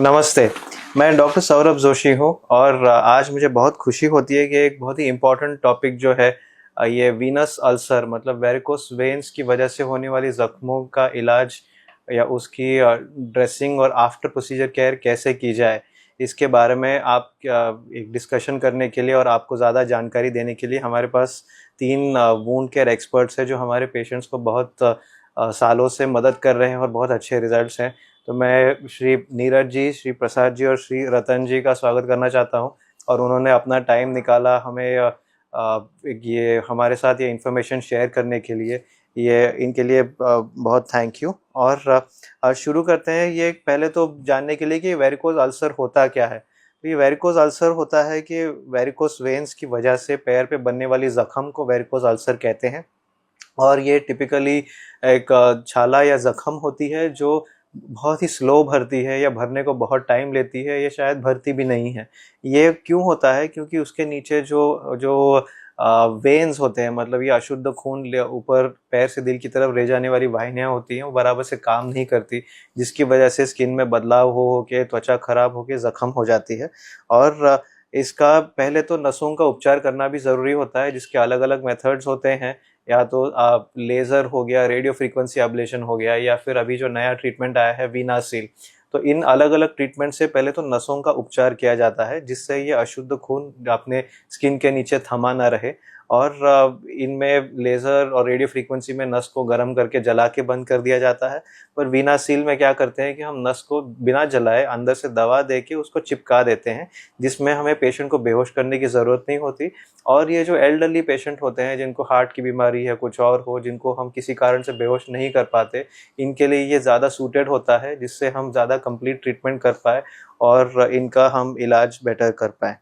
नमस्ते। मैं डॉक्टर सौरभ जोशी हूँ और आज मुझे बहुत खुशी होती है कि एक बहुत ही इम्पोर्टेंट टॉपिक जो है ये वीनस अल्सर मतलब वेरिकोस वेन्स की वजह से होने वाली ज़ख्मों का इलाज या उसकी ड्रेसिंग और आफ्टर प्रोसीजर केयर कैसे की जाए, इसके बारे में आप एक डिस्कशन करने के लिए और आपको ज़्यादा जानकारी देने के लिए हमारे पास 3 वुंड केयर एक्सपर्ट्स हैं जो हमारे पेशेंट्स को बहुत सालों से मदद कर रहे हैं और बहुत अच्छे रिजल्ट्स हैं। तो मैं श्री नीरज जी, श्री प्रसाद जी और श्री रतन जी का स्वागत करना चाहता हूं और उन्होंने अपना टाइम निकाला हमें ये हमारे साथ ये इन्फॉर्मेशन शेयर करने के लिए। ये इनके लिए बहुत थैंक यू। और शुरू करते हैं ये पहले तो जानने के लिए कि वेरिकोज अल्सर होता क्या है। तो ये वेरिकोज अल्सर होता है कि वेरिकोस वेन्स की वजह से पैर पे बनने वाली जख्म को वेरिकोज अल्सर कहते हैं और ये टिपिकली एक छाला या जख्म होती है जो बहुत ही स्लो भरती है या भरने को बहुत टाइम लेती है, ये शायद भरती भी नहीं है। ये क्यों होता है? क्योंकि उसके नीचे जो जो वेन्स होते हैं, मतलब ये अशुद्ध खून ऊपर पैर से दिल की तरफ ले जाने वाली वाहिनियाँ होती हैं, वो बराबर से काम नहीं करती, जिसकी वजह से स्किन में बदलाव हो के त्वचा खराब हो के जख्म हो जाती है। और इसका पहले तो नसों का उपचार करना भी ज़रूरी होता है, जिसके अलग अलग मेथड्स होते हैं। या तो आप लेज़र हो गया, रेडियो फ्रीक्वेंसी एब्लेशन हो गया, या फिर अभी जो नया ट्रीटमेंट आया है वीनासील। तो इन अलग अलग ट्रीटमेंट से पहले तो नसों का उपचार किया जाता है, जिससे ये अशुद्ध खून अपने स्किन के नीचे थमा ना रहे। और इनमें लेज़र और रेडियो फ्रीक्वेंसी में नस को गर्म करके जला के बंद कर दिया जाता है। पर वीनासील में क्या करते हैं कि हम नस को बिना जलाए अंदर से दवा दे के उसको चिपका देते हैं, जिसमें हमें पेशेंट को बेहोश करने की ज़रूरत नहीं होती। और ये जो एल्डरली पेशेंट होते हैं, जिनको हार्ट की बीमारी है, कुछ और हो, जिनको हम किसी कारण से बेहोश नहीं कर पाते, इनके लिए ये ज़्यादा सूटेड होता है, जिससे हम ज़्यादा कंप्लीट ट्रीटमेंट कर पाए और इनका हम इलाज बेटर कर पाए।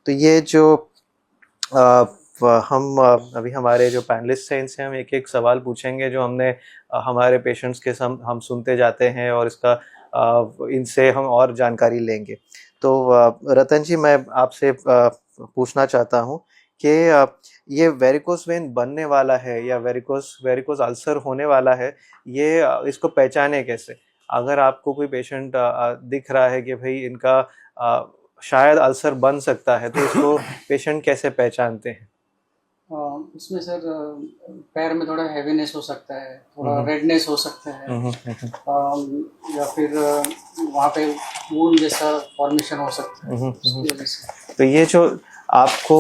तो ये जो हम अभी हमारे जो पैनलिस्ट हैं इनसे हम एक एक सवाल पूछेंगे जो हमने हमारे पेशेंट्स के हम सुनते जाते हैं, और इसका इनसे हम और जानकारी लेंगे। तो रतन जी, मैं आपसे पूछना चाहता हूँ कि ये वेरिकोस वेन बनने वाला है या वेरिकोस अल्सर होने वाला है, ये इसको पहचाने कैसे? अगर आपको कोई पेशेंट दिख रहा है कि भाई इनका शायद अल्सर बन सकता है, तो इसको पेशेंट कैसे पहचानते हैं? इसमें सर पैर में थोड़ा हैवीनेस हो सकता है, थोड़ा रेडनेस हो सकता है, या फिर वहाँ पे वूंड जैसा फॉर्मेशन हो सकता है उसकी वजह से। तो ये जो आपको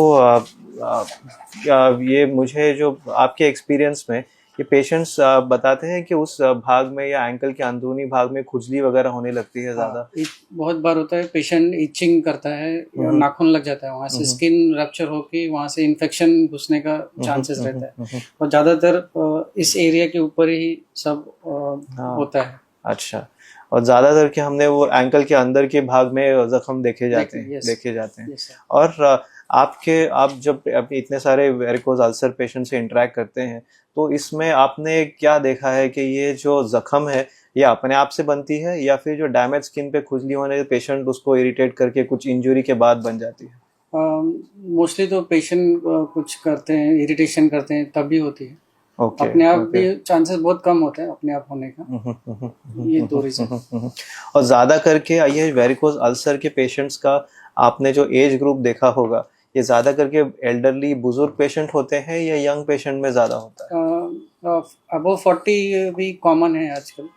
ये मुझे जो आपके एक्सपीरियंस में ये पेशेंट्स बताते हैं कि उस भाग में या एंकल के अंदरूनी भाग में खुजली वगैरह होने लगती है ज़्यादा। बहुत बार होता है, पेशेंट इचिंग करता है या नाखून लग जाता है, वहाँ से स्किन रप्चर होके वहाँ से इन्फेक्शन घुसने का चांसेस रहता है। और ज़्यादातर इस एरिया के ऊपर ही सब होता है। अच्छा। और ज़्यादातर कि हमने वो एंकल के अंदर के भाग में जख्म देखे जाते हैं। और आप जब इतने सारे वेरिकोज अल्सर पेशेंट से इंटरेक्ट करते हैं, तो इसमें आपने क्या देखा है कि ये जो जख्म है ये अपने आप से बनती है या फिर जो डैमेज स्किन पे खुजली होने से पेशेंट उसको इरिटेट करके कुछ इंजरी के बाद बन जाती है? मोस्टली तो पेशेंट कुछ करते हैं, इरिटेशन करते हैं, तब भी होती है। अपने आप भी चांसेस बहुत कम होते हैं अपने आप होने का। ये दो रीजन। और ज्यादा करके ये वेरिकोज अल्सर के पेशेंट्स का आपने जो एज ग्रुप देखा होगा, ये ज्यादा करके एल्डरली बुजुर्ग पेशेंट होते हैं या यंग पेशेंट में ज्यादा होता है? अबव 40 भी कॉमन है आजकल,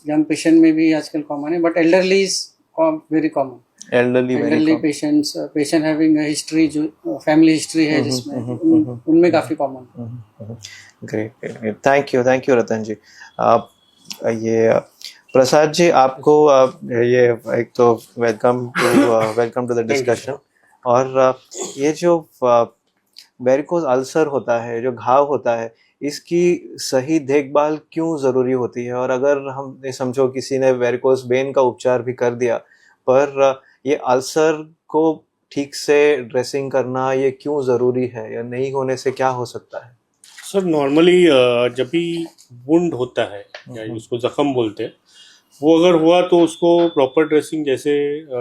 यंग पेशेंट में भी आजकल कॉमन है, but elderly is very common. Elderly patient having history, जो फैमिली हिस्ट्री है जिसमें उनमें काफ़ी कॉमन। ग्रेट, थैंक यू रतन जी। ये प्रसाद जी, आपको ये एक तो वेलकम टू द डिस्कशन। और ये जो वेरिकोज अल्सर होता है, जो घाव होता है, इसकी सही देखभाल क्यों ज़रूरी होती है? और अगर हम समझो किसी ने वेरिकोज वेन का उपचार भी कर दिया, पर ये अल्सर को ठीक से ड्रेसिंग करना ये क्यों ज़रूरी है, या नहीं होने से क्या हो सकता है? सर नॉर्मली जब भी वुंड होता है या उसको जख्म बोलते हैं, वो अगर हुआ तो उसको प्रॉपर ड्रेसिंग जैसे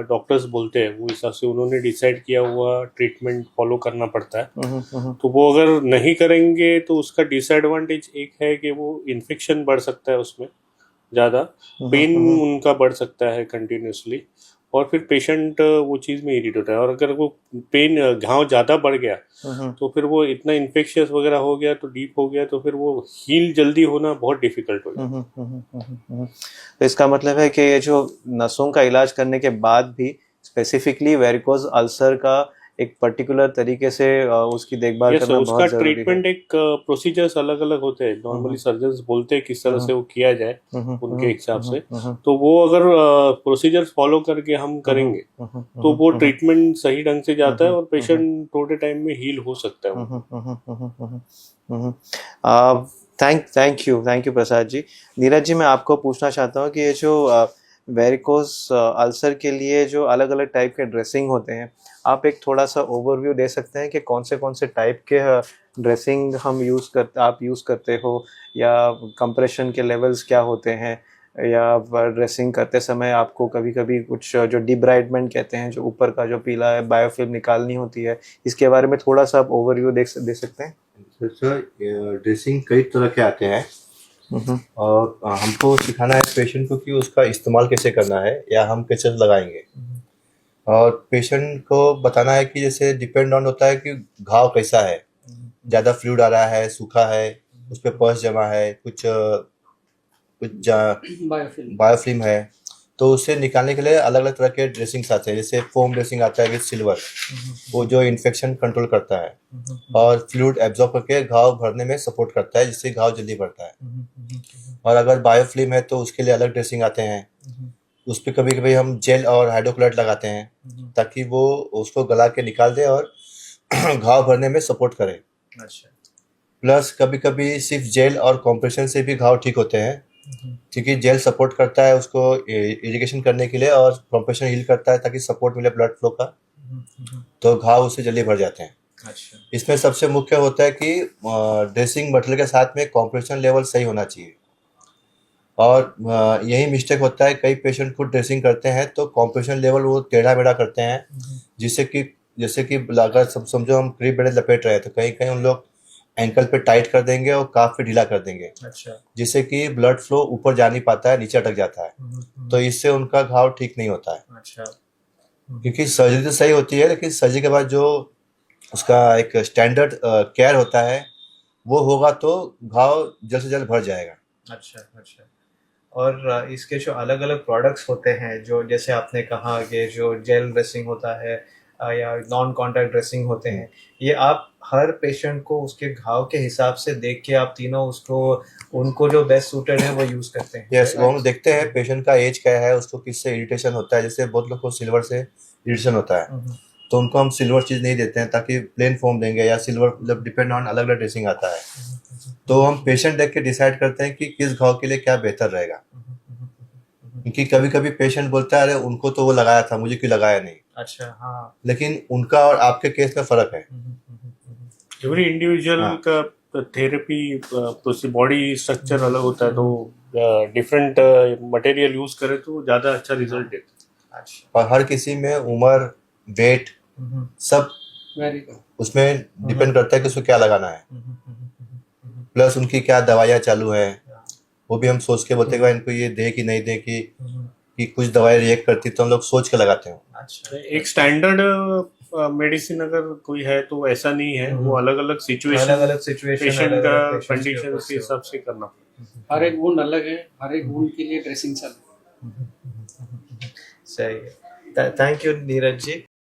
डॉक्टर्स बोलते हैं वो हिसाब से उन्होंने डिसाइड किया हुआ ट्रीटमेंट फॉलो करना पड़ता है। तो वो अगर नहीं करेंगे तो उसका डिसएडवांटेज एक है कि वो इन्फेक्शन बढ़ सकता है उसमें, ज़्यादा, पेन उनका बढ़ सकता है कंटिन्यूसली, और फिर पेशेंट वो चीज़ में इरिटेट होता है। और अगर वो पेन घाव ज़्यादा बढ़ गया तो फिर वो इतना इन्फेक्शियस वगैरह हो गया, तो डीप हो गया, तो फिर वो हील जल्दी होना बहुत डिफिकल्ट हो जाता है। तो इसका मतलब है कि ये जो नसों का इलाज करने के बाद भी स्पेसिफिकली वेरिकोज अल्सर का एक पर्टिकुलर तरीके से उसकी देखभाल यस, करना उसका बहुत जरूरी है। ट्रीटमेंट एक प्रोसीजर्स अलग अलग होते हैं। नॉर्मली सर्जन्स बोलते हैं किस तरह से वो किया जाए उनके हिसाब से, तो वो अगर प्रोसीजर्स फॉलो करके हम करेंगे तो वो ट्रीटमेंट सही ढंग से जाता है और पेशेंट थोड़े टाइम में हील हो सकता है। Thank you Prasad ji. नीरज जी, मैं आपको पूछना चाहता हूँ कि ये जो वेरिकोस अल्सर के लिए जो अलग अलग टाइप के ड्रेसिंग होते हैं, आप एक थोड़ा सा ओवरव्यू दे सकते हैं कि कौन से टाइप के ड्रेसिंग आप यूज़ करते हो, या कंप्रेशन के लेवल्स क्या होते हैं, या ड्रेसिंग करते समय आपको कभी कभी कुछ जो डिब्राइडमेंट कहते हैं, जो ऊपर का जो पीला है बायोफिल्म निकालनी होती है, इसके बारे में थोड़ा सा आप ओवरव्यू दे सकते हैं? सर, ड्रेसिंग कई तरह के आते हैं और हमको सिखाना है पेशेंट को कि उसका इस्तेमाल कैसे करना है या हम कैसे लगाएंगे। और पेशेंट को बताना है कि जैसे डिपेंड ऑन होता है कि घाव कैसा है, ज़्यादा फ्लूइड आ रहा है, सूखा है, उस पर पस जमा है, कुछ बायोफिल्म है, तो उसे निकालने के लिए अलग अलग तरह के ड्रेसिंग्स आते हैं। जैसे फोम ड्रेसिंग आता है विद सिल्वर, वो जो इन्फेक्शन कंट्रोल करता है और फ्लूइड एब्जॉर्ब करके घाव भरने में सपोर्ट करता है, जिससे घाव जल्दी भरता है। और अगर बायोफिल्म है तो उसके लिए अलग ड्रेसिंग आते हैं। उस पर कभी कभी हम जेल और हाइड्रोक्लोराइड लगाते हैं ताकि वो उसको गला के निकाल दे और घाव भरने में सपोर्ट करे। अच्छा। प्लस कभी कभी सिर्फ जेल और कॉम्प्रेशन से भी घाव ठीक होते हैं, क्योंकि जेल सपोर्ट करता है उसको इरिगेशन करने के लिए और कॉम्प्रेशन हील करता है ताकि सपोर्ट मिले ब्लड फ्लो का, तो घाव उससे जल्दी भर जाते हैं। अच्छा। इसमें सबसे मुख्य होता है कि ड्रेसिंग मटेरियल के साथ में कॉम्प्रेशन लेवल सही होना चाहिए। और यही मिस्टेक होता है, कई पेशेंट खुद ड्रेसिंग करते हैं तो कॉम्प्रेशन लेवल वो टेढ़ा मेढ़ा करते हैं, जिससे कि जैसे कि अगर समझो हम क्रीप बैंडेज लपेट रहे हैं तो कहीं कहीं उन लोग एंकल पे टाइट कर देंगे और काफ पे ढीला कर देंगे। अच्छा। जिससे कि ब्लड फ्लो ऊपर जा नहीं पाता है, नीचे अटक जाता है, तो इससे उनका घाव ठीक नहीं होता है। अच्छा। क्योंकि सर्जरी तो सही होती है, लेकिन सर्जरी के बाद जो उसका एक स्टैंडर्ड केयर होता है वो होगा तो घाव जल्द से जल्द भर जाएगा। अच्छा। अच्छा। और इसके जो अलग अलग प्रोडक्ट्स होते हैं, जो जैसे आपने कहा कि जो जेल ड्रेसिंग होता है या नॉन कॉन्टैक्ट ड्रेसिंग होते हैं, ये आप हर पेशेंट को उसके घाव के हिसाब से देख के आप तीनों उनको जो बेस्ट सूटेड है वो यूज़ करते हैं? यस, वो हम देखते हैं पेशेंट का एज क्या है, उसको किससे इरिटेशन होता है। जैसे बहुत लोग को सिल्वर से इरिटेशन होता है तो उनको हम सिल्वर चीज़ नहीं देते हैं, ताकि प्लेन फॉर्म देंगे या सिल्वर, मतलब डिपेंड ऑन अलग अलग ड्रेसिंग आता है। तो हम पेशेंट देख के डिसाइड करते हैं कि किस घाव के लिए क्या बेहतर रहेगा। क्योंकि कभी कभी पेशेंट बोलता है अरे उनको तो वो लगाया था, मुझे क्यों लगाया नहीं। अच्छा। हाँ। लेकिन उनका और आपके केस में फर्क है। एवरी इंडिविजुअल का थेरेपी बॉडी स्ट्रक्चर अलग होता है, तो डिफरेंट मटेरियल यूज करें तो ज़्यादा अच्छा रिजल्ट देता है। अच्छा। और हर किसी में उम्र, वेट सब उसमें डिपेंड करता है कि उसको क्या लगाना है। प्लस उनकी क्या दवाइयाँ चालू है वो भी हम सोच के बोलते हैं कि भाई इनको ये दे कि नहीं दे, कि कुछ दवाई रिएक्ट करती तो हम लोग सोच के लगाते हैं। अच्छा, एक स्टैंडर्ड मेडिसिन अगर कोई है तो ऐसा नहीं है, वो अलग अलग सिचुएशन पेशेंट का कंडीशन के हिसाब से करना पड़ता है। हर एक वुंड अलग है, हर एक वुंड के लिए ड्रेसिंग अलग है। सही है। Thank you Neeraj ji.